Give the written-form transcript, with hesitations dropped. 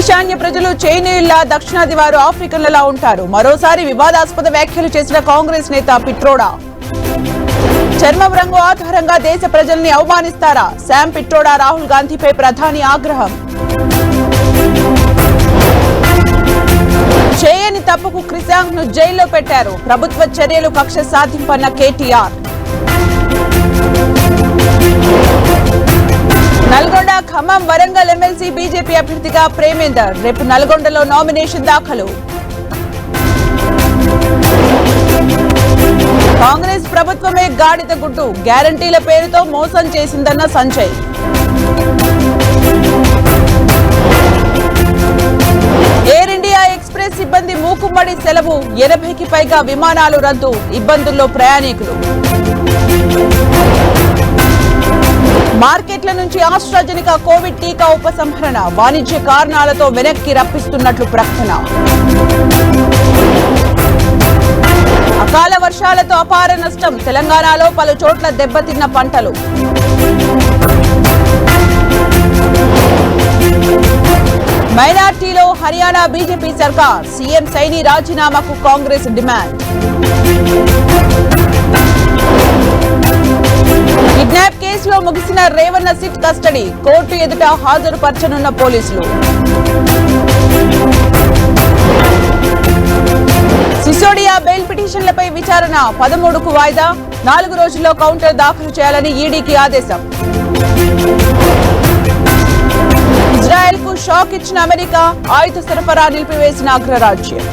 ఈశాన్య ప్రజలు చైనీయుల్లా దక్షిణాది వారు ఆఫ్రికన్లలా ఉంటారు. మరోసారి వివాదాస్పద వ్యాఖ్యలు చేసిన కాంగ్రెస్ నేత పిట్రోడా. చర్మం రంగు ఆధారంగా దేశ ప్రజల్ని అవమానిస్తారా? శామ్ పిట్రోడా రాహుల్ గాంధీపై ప్రధాని ఆగ్రహం. చేయని తప్పుకు క్రిషాంక్ ను జైల్లో పెట్టారు. ప్రభుత్వ చర్యలు కక్ష సాధింపన్న కేటీఆర్. నల్గొండ, ఖమ్మం, వరంగల్ ఎమ్మెల్సీ బీజేపీ అభ్యర్థిగా ప్రేమేందర్. రేపు నల్గొండలో నామినేషన్ దాఖలు. కాంగ్రెస్ ప్రభుత్వమే గాడిద గుడ్డు. గ్యారంటీల పేరుతో మోసం చేసిందన్న సంజయ్. ఎయిర్ ఇండియా ఎక్స్ప్రెస్ సిబ్బంది మూకుమ్మడి సెలవు. 80కి పైగా విమానాలు రద్దు. ఇబ్బందుల్లో ప్రయాణికులు. మార్కెట్ల నుంచి ఆస్ట్రాజెనికా కోవిడ్ టీకా ఉపసంహరణ. వాణిజ్య కారణాలతో వెనక్కి రప్పిస్తున్నట్లు ప్రకటన. అకాల వర్షాలతో అపార నష్టం. తెలంగాణలో పలు చోట్ల దెబ్బతిన్న పంటలు. మైనార్టీలో హర్యానా బీజేపీ సర్కార్. సీఎం సైని రాజీనామాకు కాంగ్రెస్ డిమాండ్. కిడ్నాప్ కేసులో ముగిసిన రేవన్న సిట్ కస్టడీ. కోర్టు ఎదుట హాజరుపరచనున్న పోలీసులు. సిసోడియా బెయిల్ పిటిషన్లపై విచారణ 13కు వాయిదా. 4 రోజుల్లో కౌంటర్ దాఖలు చేయాలని ఈడీకి ఆదేశం. ఇజ్రాయెల్ కు షాక్ ఇచ్చిన అమెరికా. ఆయుధ సరఫరా నిలిపివేసిన అగ్రరాజ్యం.